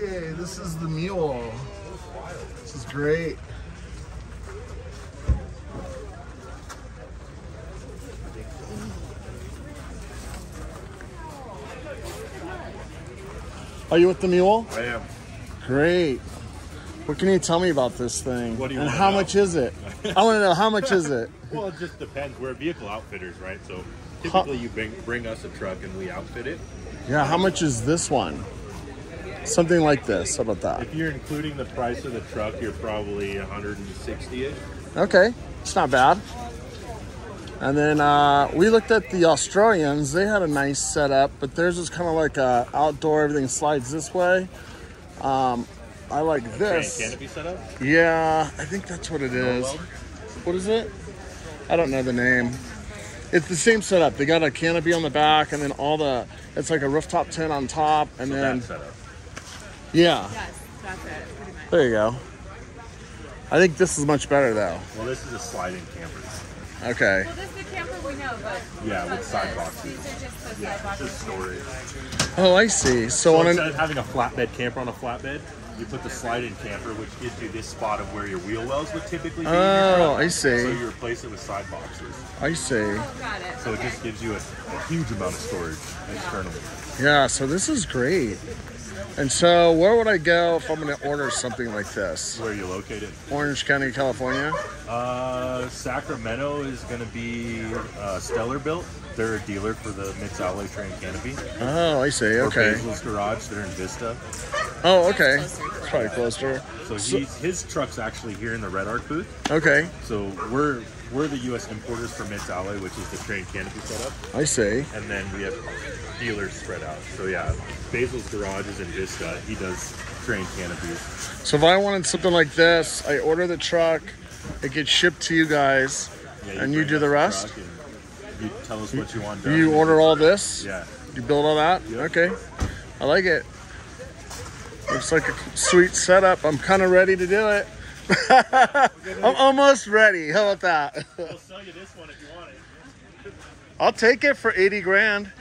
Okay, this is the mule. This is great. Are you with the mule? I am. Great. What can you tell me about this thing? What do you and want how to know? much is it? I want to know, how much is it? Well, it just depends. We're vehicle outfitters, right? So typically you bring us a truck and we outfit it. Yeah, how much is this one? Something like this. How about that? If you're including the price of the truck, you're probably 160-ish. Okay, it's not bad. And then we looked at the Australians. They had a nice setup, but theirs is kind of like outdoor. Everything slides this way. I like this. Train canopy setup? Yeah, I think that's what it is. What is it? I don't know the name. It's the same setup. They got a canopy on the back, and then it's like a rooftop tent on top, and So then that setup. yeah. Yes, that's it, pretty much. There you go. I think this is much better though. Well, this is a sliding camper. Okay. Well, this is the camper we know, but Yeah, with side this. boxes. These are just the Yeah, side boxes. just storage. Oh, I see. So So on instead an, of having a flatbed camper on a flatbed, you put the slide-in camper, which gives you this spot of where your wheel wells would typically be. in your oh, truck. I So see. you replace it with side boxes. I see. Oh, got it. So Okay. it just gives you a huge amount of storage externally. Yeah. So this is great. And so where would I go if I'm going to order something like this? Where are you located? Orange County, California. Sacramento is going to be Stellar Built. They're a dealer for the mixed alloy train canopy. Oh, I see. Or Okay. Basil's Garage. They're in Vista. Oh, okay. It's probably closer. So his truck's actually here in the Red Arc booth. Okay. So we're the U.S. importers for mixed alloy, which is the train canopy setup. I see. And then we have dealers spread out. So yeah, Basil's Garage is in Vista. He does train canopies. So if I wanted something like this, I order the truck, it gets shipped to you guys, Yeah, and you bring do us the the rest? truck and you tell us what you want done. You order all this? Yeah. You build all that? Yep. Okay. I like it. Looks like a sweet setup. I'm kind of ready to do it. I'm almost ready. How about that? We'll sell you this one if you want it. I'll take it for 80 grand.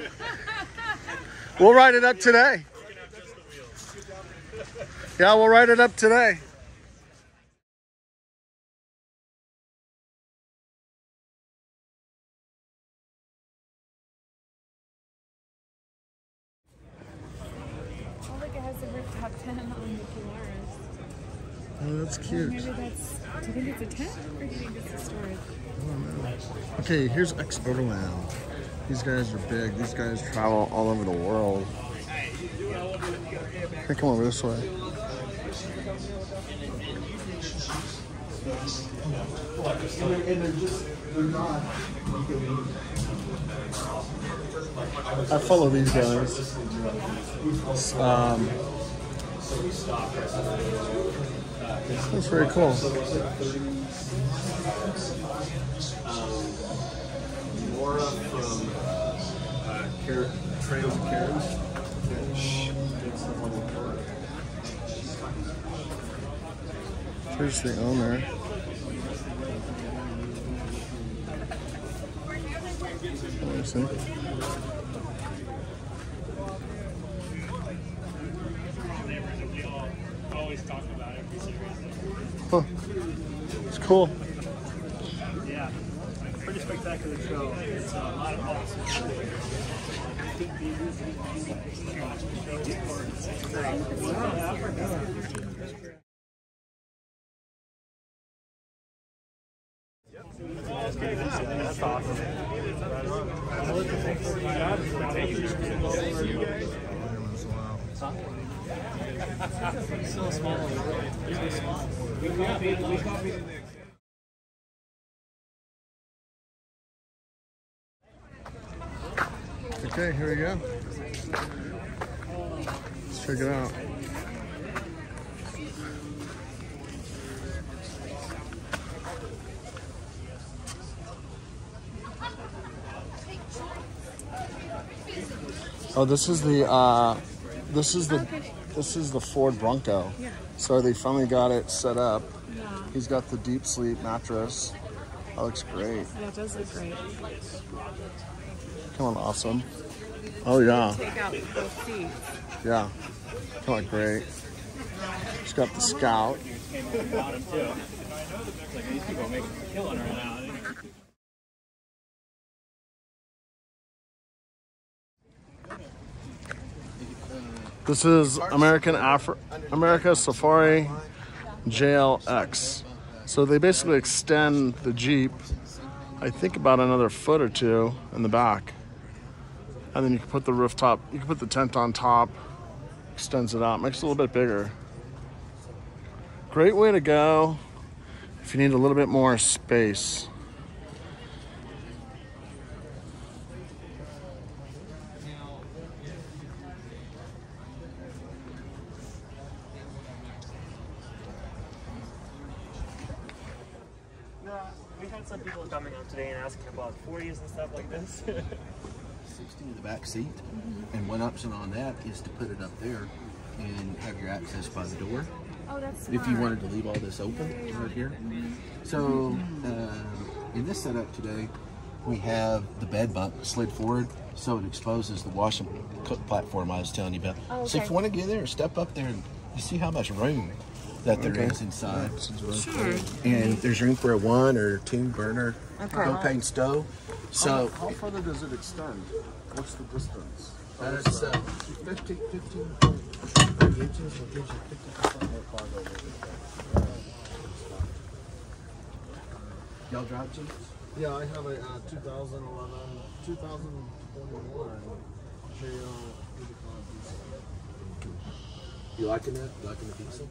We'll write it up today. You can have just the wheels. Yeah, we'll write it up today. Oh, look, it has a rooftop tent on the Polaris. Oh, that's cute. Maybe that's, do you think it's a tent or do you think it's a storage? Okay, here's XOverland. These guys are big. These guys travel all over the world. Hey, come over this way. I follow these guys. That's very cool. Laura from Trails of Cairns. Here's the owner. Let me see. Huh. It's cool. Yeah, pretty spectacular show. It's a lot of That's awesome. So small, really small. Okay, here we go. Let's check it out. Oh, this is the Ford Bronco. Yeah. So they finally got it set up. Yeah. He's got the deep sleep mattress. That looks great. Yeah, it does look great. Come on, awesome. Oh yeah, Take out both seats. yeah. Come on, great. It's got the Scout. This is America Safari JLX. So they basically extend the Jeep, I think about another foot or two in the back. And then you can put the rooftop, you can put the tent on top, extends it out, makes it a little bit bigger. Great way to go if you need a little bit more space. We had some people coming up today and asking about 40s and stuff like this. 60 in the back seat, and one option on that is to put it up there and have your access by the door. Oh, that's If you wanted to leave all this open right here. So in this setup today, we have the bed bunk slid forward, so it exposes the wash and cook platform I was telling you about. Oh, okay. So if you want to get in there, step up there, and you see how much room that there is inside. Sure. And there's room for a 1 or 2 burner propane stove. So How further does it extend? What's the distance? it's 15 inches. It gives you 50% more cargo. Y'all drive Jeeps? Yeah, I have a 2011, 2021 JL. You liking that? You liking the diesel?